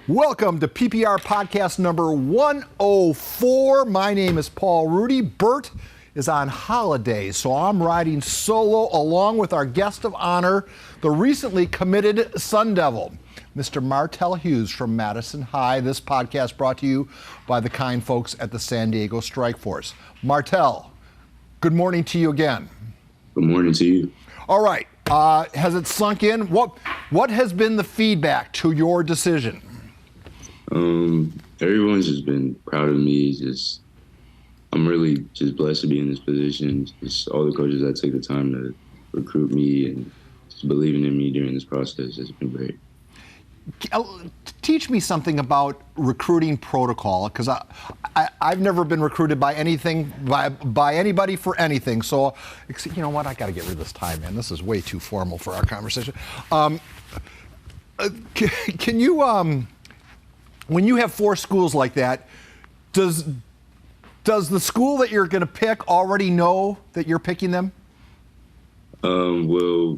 Welcome to PPR Podcast number 104. My name is Paul Rudy. Bert is on holiday, so I'm riding solo along with our guest of honor, the recently committed Sun Devil, Mr. Martell Hughes from Madison High. This podcast brought to you by the kind folks at the San Diego Strike Force. Martell, good morning to you again. Good morning to you. All right, has it sunk in? What has been the feedback to your decision? Everyone's just been proud of me. I'm really just blessed to be in this position. Just all the coaches that take the time to recruit me and just believing in me during this process has been great. Teach me something about recruiting protocol, because I've never been recruited by anything, by anybody for anything. So, you know what? I got to get rid of this tie, man. This is way too formal for our conversation. Can you, when you have four schools like that, does the school that you're going to pick already know that you're picking them? Well,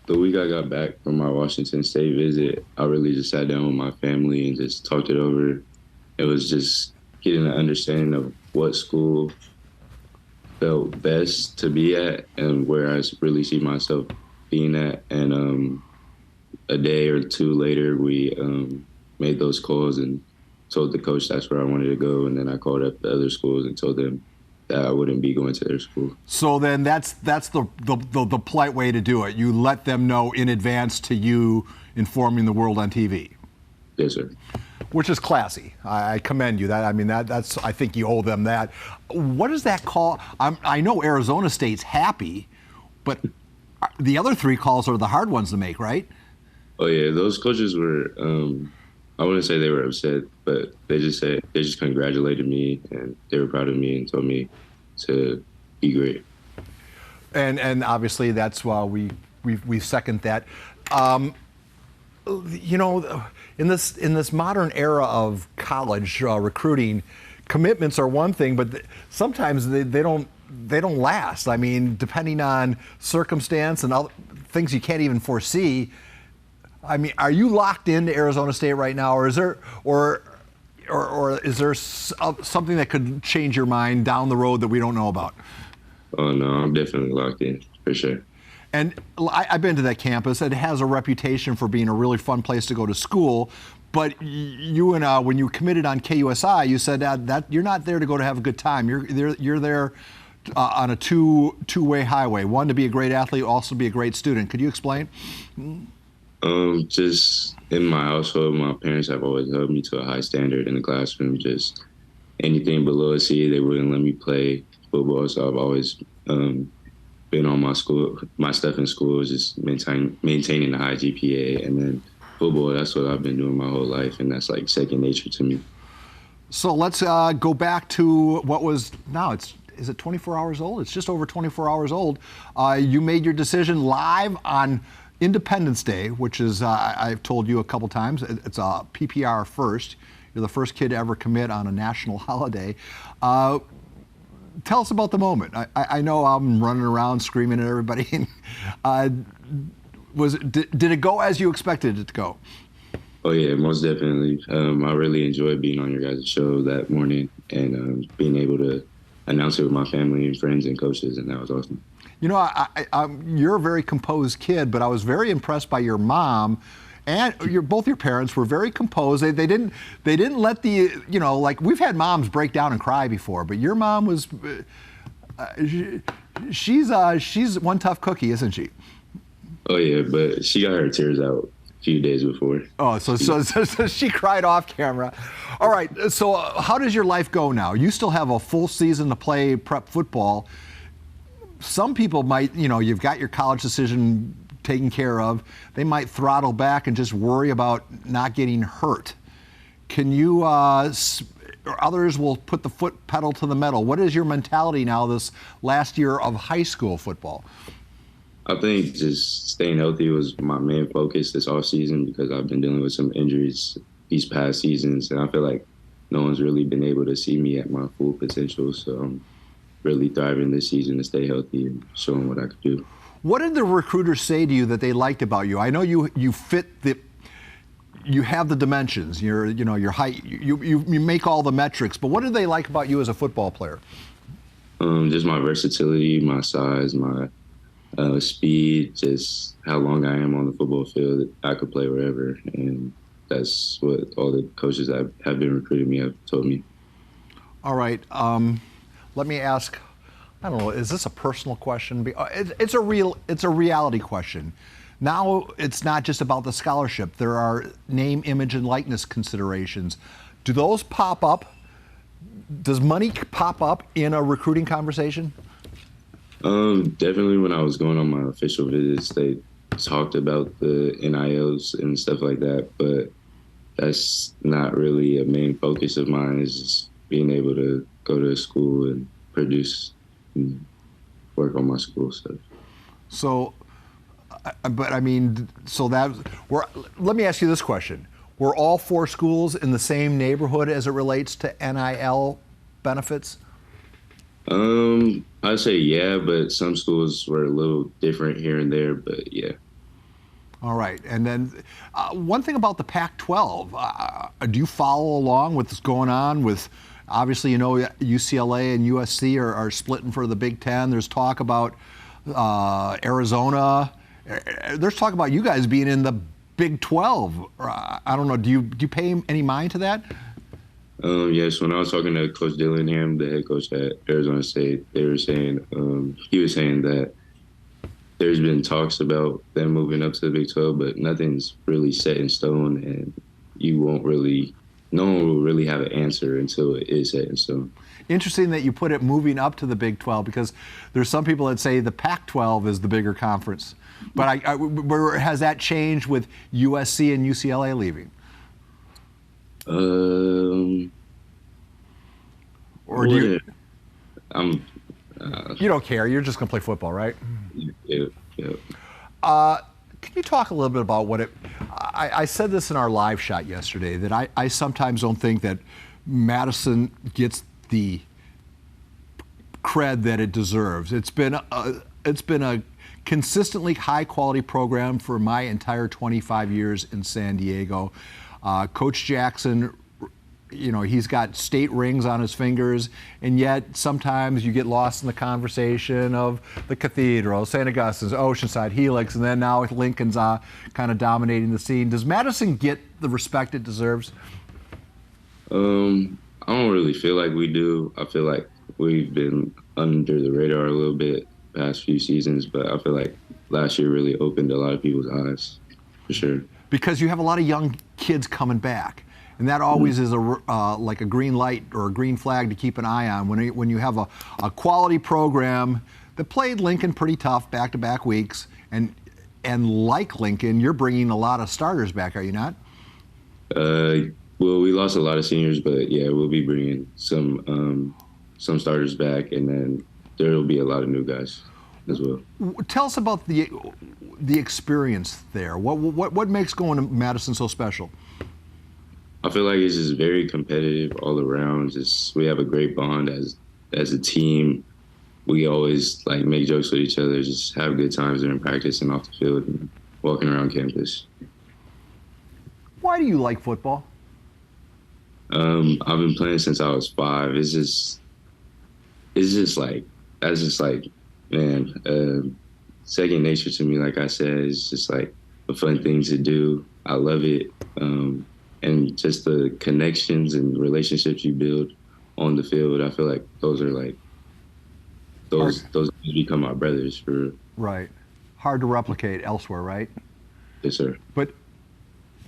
the week I got back from my Washington State visit, I really just sat down with my family and just talked it over. It was just getting an understanding of what school felt best to be at and where I really see myself being at. And a day or two later, we made those calls and told the coach that's where I wanted to go. And then I called up the other schools and told them that I wouldn't be going to their school. So then that's the polite way to do it. You let them know in advance to you informing the world on TV. Yes, sir. Which is classy. I commend you. That's I think you owe them that. What does that call? I know Arizona State's happy, but the other three calls are the hard ones to make, right? Oh yeah, those coaches were. I wouldn't say they were upset, but they just congratulated me and they were proud of me and told me to be great. And obviously that's why we second that. You know, in this modern era of college recruiting, commitments are one thing, but sometimes they don't last. I mean, depending on circumstance and other things you can't even foresee. I mean, are you locked into Arizona State right now, or is there something that could change your mind down the road that we don't know about? Oh no, I'm definitely locked in for sure. And I've been to that campus. It has a reputation for being a really fun place to go to school. But you and when you committed on KUSI, you said that you're not there to have a good time. You're there on a two-way highway. One, to be a great athlete, also be a great student. Could you explain? Just in my household, my parents have always held me to a high standard in the classroom. Just anything below a C, they wouldn't let me play football. So I've always been on my stuff in school, just maintaining a high GPA. And then football, that's what I've been doing my whole life. And that's like second nature to me. So let's go back to what was now is it 24 hours old? It's just over 24 hours old. You made your decision live on Independence Day, which is, I've told you a couple times, it's a PPR first. You're the first kid to ever commit on a national holiday. Tell us about the moment. I know I'm running around screaming at everybody. Did it go as you expected it to go? Oh yeah, most definitely. I really enjoyed being on your guys' show that morning and being able to announce it with my family and friends and coaches, and that was awesome. You know, you're a very composed kid, but I was very impressed by your mom, and both your parents were very composed. They didn't let like we've had moms break down and cry before, but your mom was, she's one tough cookie, isn't she? Oh yeah, but she got her tears out a few days before. Oh, so she cried off camera. All right, so how does your life go now? You still have a full season to play prep football. Some people might, you've got your college decision taken care of. They might throttle back and just worry about not getting hurt. Can you, or others will put the foot pedal to the metal. What is your mentality now this last year of high school football? I think just staying healthy was my main focus this offseason because I've been dealing with some injuries these past seasons, and I feel like no one's really been able to see me at my full potential. So I'm really thriving this season to stay healthy and showing what I could do. What did the recruiters say to you that they liked about you? I know you fit you have the dimensions, your height, you make all the metrics, but what do they like about you as a football player? Just my versatility, my size, my speed, just how long I am on the football field. I could play wherever, and that's what all the coaches that have been recruiting me have told me. All right. Let me ask, I don't know, is this a personal question? It's a reality question. Now it's not just about the scholarship. There are name, image, and likeness considerations. Do those pop up? Does money pop up in a recruiting conversation? Definitely when I was going on my official visits, they talked about the NILs and stuff like that, but that's not really a main focus of mine. Is just being able to go to school and produce and work on my school stuff. So, but I mean, let me ask you this question. Were all 4 schools in the same neighborhood as it relates to NIL benefits? I'd say yeah, but some schools were a little different here and there, but yeah. All right. And then one thing about the Pac-12, do you follow along with what's going on with, obviously, UCLA and USC are splitting for the Big Ten. There's talk about Arizona. There's talk about you guys being in the Big 12. I don't know. Do you pay any mind to that? Yes, when I was talking to Coach Dillingham, the head coach at Arizona State, they were saying, he was saying that there's been talks about them moving up to the Big 12, but nothing's really set in stone, and no one will really have an answer until it is set in stone. Interesting that you put it moving up to the Big 12, because there's some people that say the Pac-12 is the bigger conference. But has that changed with USC and UCLA leaving? Or do you? You don't care. You're just going to play football, right? Yeah. Can you talk a little bit about what I said this in our live shot yesterday, that I sometimes don't think that Madison gets the cred that it deserves. It's been a consistently high quality program for my entire 25 years in San Diego. Coach Jackson, he's got state rings on his fingers, and yet sometimes you get lost in the conversation of the Cathedral, St. Augustine's, Oceanside, Helix, and then now Lincoln's kind of dominating the scene. Does Madison get the respect it deserves? I don't really feel like we do. I feel like we've been under the radar a little bit past few seasons, but I feel like last year really opened a lot of people's eyes, for sure. Because you have a lot of young kids coming back. And that always is like a green light or a green flag to keep an eye on when you have a quality program that played Lincoln pretty tough back-to-back weeks, and like Lincoln, you're bringing a lot of starters back, are you not? Well, we lost a lot of seniors, but yeah, we'll be bringing some starters back, and then there will be a lot of new guys as well. Tell us about the experience there. What makes going to Madison so special? I feel like it's just very competitive all around. We have a great bond as a team. We always make jokes with each other, just have good times during practice and off the field and walking around campus. Why do you like football? I've been playing since I was 5. It's just second nature to me. Like I said, it's just a fun thing to do. I love it. And just the connections and relationships you build on the field, I feel like those become our brothers for. Right. Hard to replicate elsewhere, right? Yes, sir. But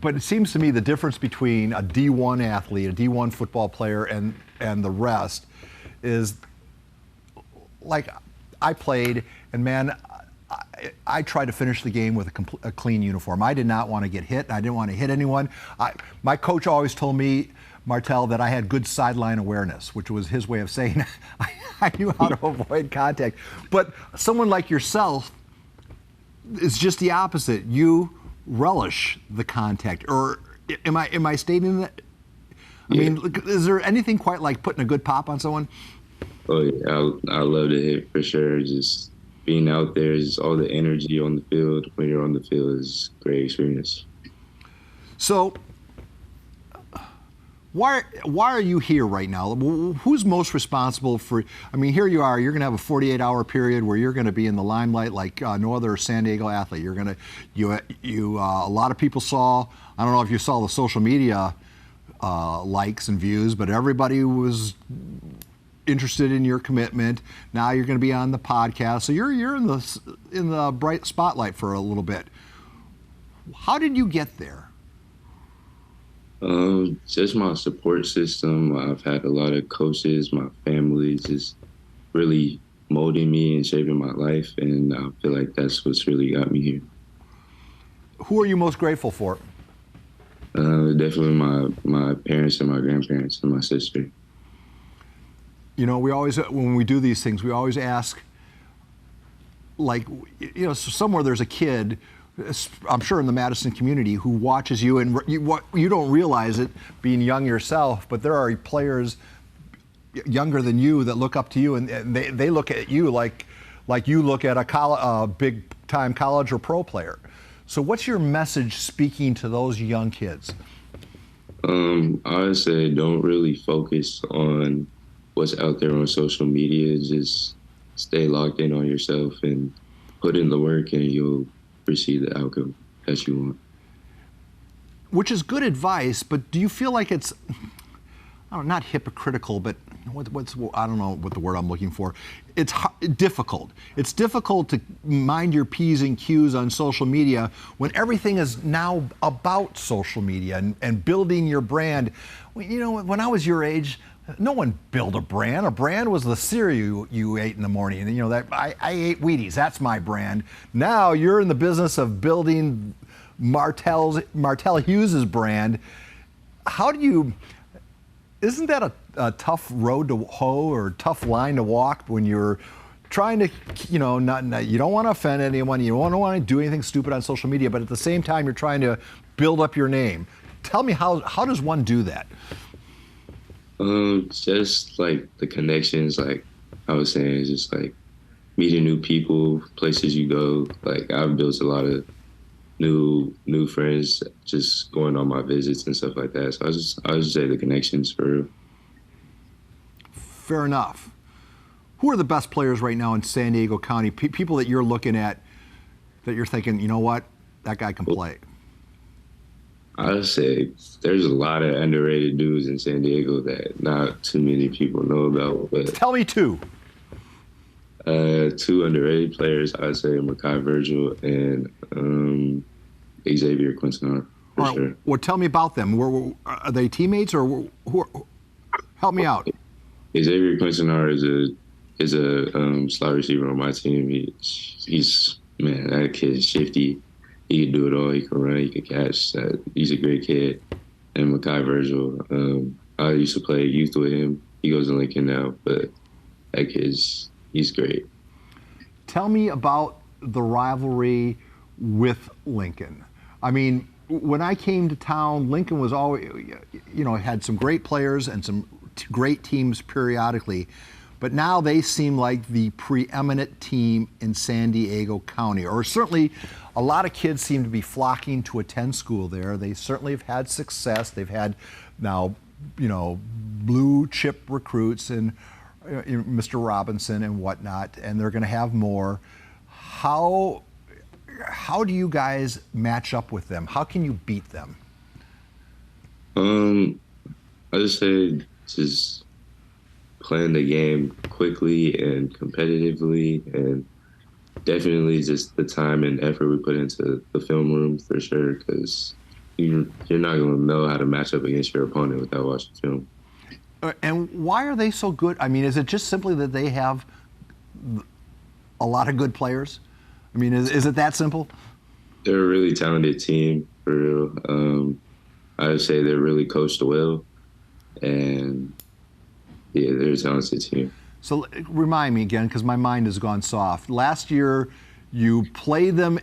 it seems to me the difference between a D1 athlete, a D1 football player, and the rest is, I played, and man, I tried to finish the game with a clean uniform. I did not want to get hit. I didn't want to hit anyone. My coach always told me, Martell, that I had good sideline awareness, which was his way of saying I knew how to avoid contact. But someone like yourself is just the opposite. You relish the contact. Or am I stating that? I mean, is there anything quite like putting a good pop on someone? Oh, yeah. I love to hit for sure. Just being out there, just all the energy on the field when you're on the field is a great experience. So, why are you here right now? Who's most responsible for? I mean, here you are. You're going to have a 48-hour period where you're going to be in the limelight like no other San Diego athlete. You're going to a lot of people saw. I don't know if you saw the social media likes and views, but everybody was interested in your commitment. Now you're going to be on the podcast, so you're in the bright spotlight for a little bit. How did you get there? Just my support system. I've had a lot of coaches, my family just really molding me and shaping my life, and I feel like that's what's really got me here. Who are you most grateful for? Definitely my parents and my grandparents and my sister. You know, we always, when we do these things, we always ask, like, you know, somewhere there's a kid, I'm sure in the Madison community, who watches you, and you don't realize it being young yourself, but there are players younger than you that look up to you, and they look at you like you look at a big-time college or pro player. So what's your message speaking to those young kids? I would say don't really focus on what's out there on social media. Just stay locked in on yourself and put in the work, and you'll receive the outcome that you want. Which is good advice, but do you feel like it's, I don't know, not hypocritical, but I don't know what the word I'm looking for. It's difficult. It's difficult to mind your P's and Q's on social media when everything is now about social media and building your brand. You know, when I was your age, no one built a brand. A brand was the cereal you ate in the morning. And, you know, that I ate Wheaties. That's my brand. Now you're in the business of building Martell Hughes' brand. How do you? Isn't that a tough road to hoe or tough line to walk when you're trying to, you know, you don't want to offend anyone. You don't want to do anything stupid on social media, but at the same time you're trying to build up your name. Tell me how does one do that? Just like the connections, like I was saying, just like meeting new people, places you go. Like I've built a lot of new friends just going on my visits and stuff like that. So I just say the connections for real. Fair enough. Who are the best players right now in San Diego County? People that you're looking at that you're thinking, you know what, that guy can play. I would say there's a lot of underrated dudes in San Diego that not too many people know about. But tell me two. Two underrated players, I would say Makai Virgil and Xavier Quintanar, for sure. Well, tell me about them. Are they teammates or help me out? Xavier Quintanar is a slot receiver on my team. He's man, that kid's shifty. He can do it all. He can run. He can catch. He's a great kid. And Makai Virgil, I used to play youth with him. He goes to Lincoln now, but that he's great. Tell me about the rivalry with Lincoln. I mean, when I came to town, Lincoln was always, you know, had some great players and some great teams periodically, but now they seem like the preeminent team in San Diego County, or certainly a lot of kids seem to be flocking to attend school there. They certainly have had success. They've had now, you know, blue chip recruits and Mr. Robinson and whatnot, and they're going to have more. How do you guys match up with them? How can you beat them? I just say just playing the game quickly and competitively, and definitely just the time and effort we put into the film room for sure, because you're not going to know how to match up against your opponent without watching film. And why are they so good? I mean, is it just simply that they have a lot of good players? I mean, is it that simple? They're a really talented team, for real. I would say they're really coached well, and yeah, they're a talented team. So remind me again, because my mind has gone soft. Last year, you played them.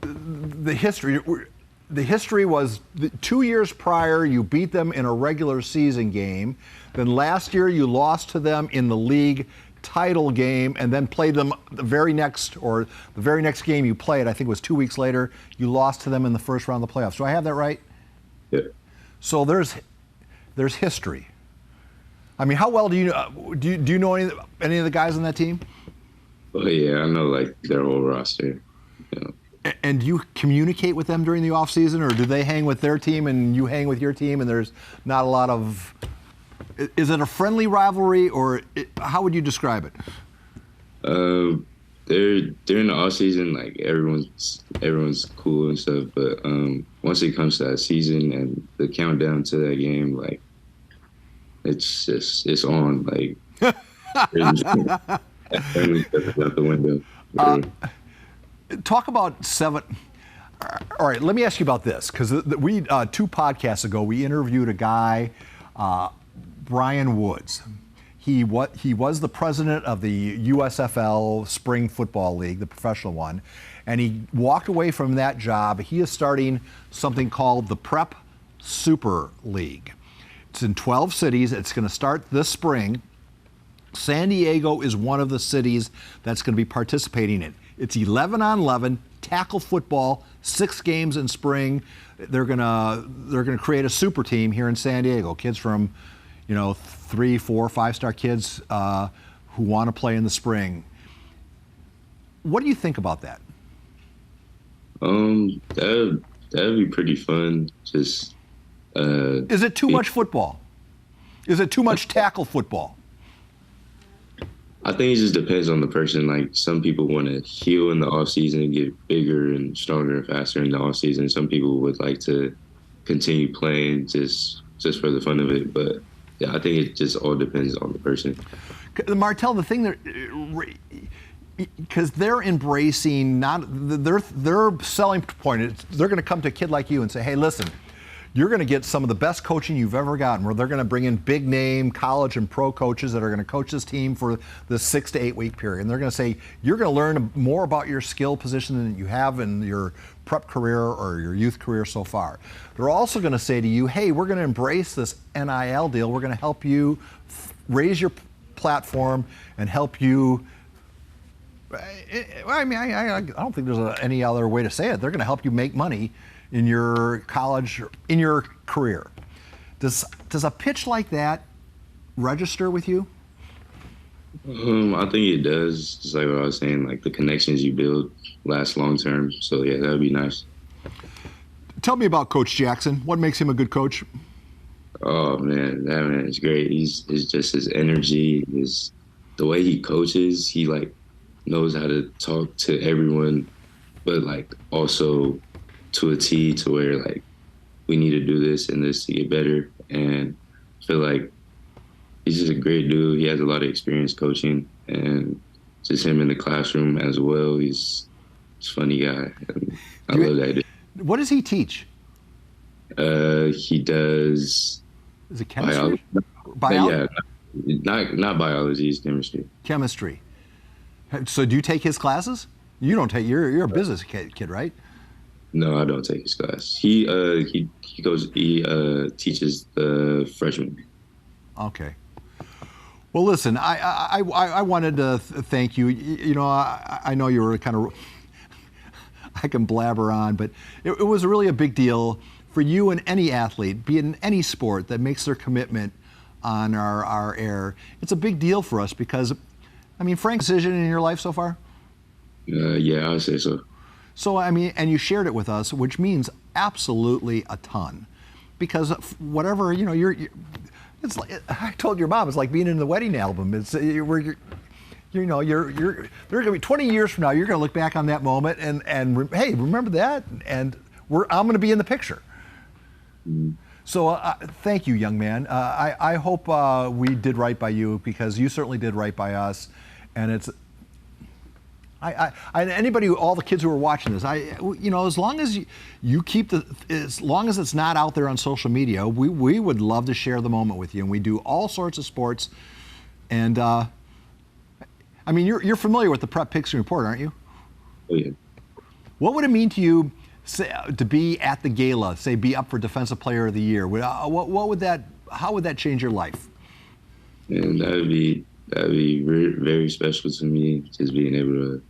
The history was 2 years prior, you beat them in a regular season game. Then last year, you lost to them in the league title game, and then played them the very next game you played, I think it was 2 weeks later, you lost to them in the first round of the playoffs. Do I have that right? Yeah. So there's history. I mean, how well do you know any of the guys on that team? Oh yeah, I know like their whole roster. You know. And do you communicate with them during the off season, or do they hang with their team and you hang with your team, and there's not a lot of? Is it a friendly rivalry, or how would you describe it? They're during the off season, like everyone's cool and stuff. But once it comes to that season and the countdown to that game, like it's on. Like friendly stuff is out the window. Talk about seven. All right, let me ask you about this, because we 2 podcasts ago we interviewed a guy, Brian Woods. He was the president of the USFL Spring Football League, the professional one, and he walked away from that job. He is starting something called the Prep Super League. It's in 12 cities. It's going to start this spring. San Diego is one of the cities that's going to be participating in. It's 11 on 11 tackle football, 6 games in spring. They're going to create a super team here in San Diego. Kids from, 3, 4, 5-star kids who want to play in the spring. What do you think about that? That'd be pretty fun. Just is it too much football? Is it too much tackle football? I think it just depends on the person. Like some people want to heal in the off season and get bigger and stronger and faster in the off season. Some people would like to continue playing just for the fun of it. But yeah, I think it just all depends on the person. Martell, the thing that, because they're embracing their selling point is they're going to come to a kid like you and say, hey, listen, you're going to get some of the best coaching you've ever gotten, where they're going to bring in big name college and pro coaches that are going to coach this team for the 6 to 8 week period. And they're going to say, you're going to learn more about your skill position than you have in your prep career or your youth career so far. They're also going to say to you, hey, we're going to embrace this NIL deal. We're going to help you raise your platform and help you. I mean, I don't think there's any other way to say it. They're going to help you make money in your college, in your career. Does a pitch like that register with you? I think it does. Just like what I was saying, like the connections you build last long term. So yeah, that would be nice. Tell me about Coach Jackson. What makes him a good coach? Oh man, that man is great. He's just his energy, the way he coaches. He like knows how to talk to everyone, but like also to a T, to where like we need to do this and this to get better. And I feel like he's just a great dude. He has a lot of experience coaching, and just him in the classroom as well. He's a funny guy. I love that dude. What does he teach? He does. Is it chemistry? Yeah, not biology. It's chemistry. Chemistry. So do you take his classes? You don't take. You're a business kid, right? No, I don't take his class. He teaches the freshmen. Okay. Well, listen, I wanted to thank you. I know you were kind of. I can blabber on, but it was really a big deal for you and any athlete, be it in any sport, that makes their commitment on our air. It's a big deal for us because, I mean, Frank's decision in your life so far? Yeah, I would say so. So, I mean, and you shared it with us, which means absolutely a ton. Because whatever, it's like, I told your mom, it's like being in the wedding album. It's they're going to be 20 years from now, you're going to look back on that moment and hey, remember that? And I'm going to be in the picture. So thank you, young man. I hope we did right by you, because you certainly did right by us. And it's, anybody, all the kids who are watching this, as long as you keep as long as it's not out there on social media, we would love to share the moment with you. And we do all sorts of sports. And I mean, you're familiar with the Prep Picks Report, aren't you? Oh, yeah. What would it mean to you to be at the gala, say, be up for Defensive Player of the Year? How would that change your life? And that'd be very, very special to me. Just being able to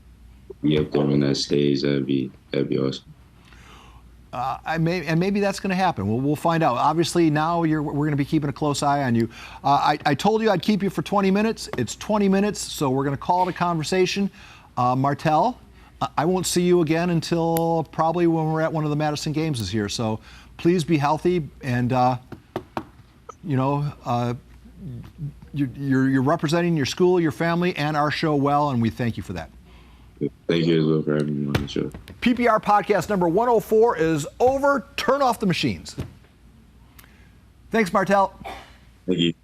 be up there on that stage, that'd be awesome. Maybe that's going to happen. We'll find out. Obviously, now we're going to be keeping a close eye on you. I told you I'd keep you for 20 minutes. It's 20 minutes, so we're going to call it a conversation. Martell, I won't see you again until probably when we're at one of the Madison games this year. So please be healthy, and you're representing your school, your family, and our show well, and we thank you for that. Thank you as well for having me on the show. PPR podcast number 104 is over. Turn off the machines. Thanks, Martell. Thank you.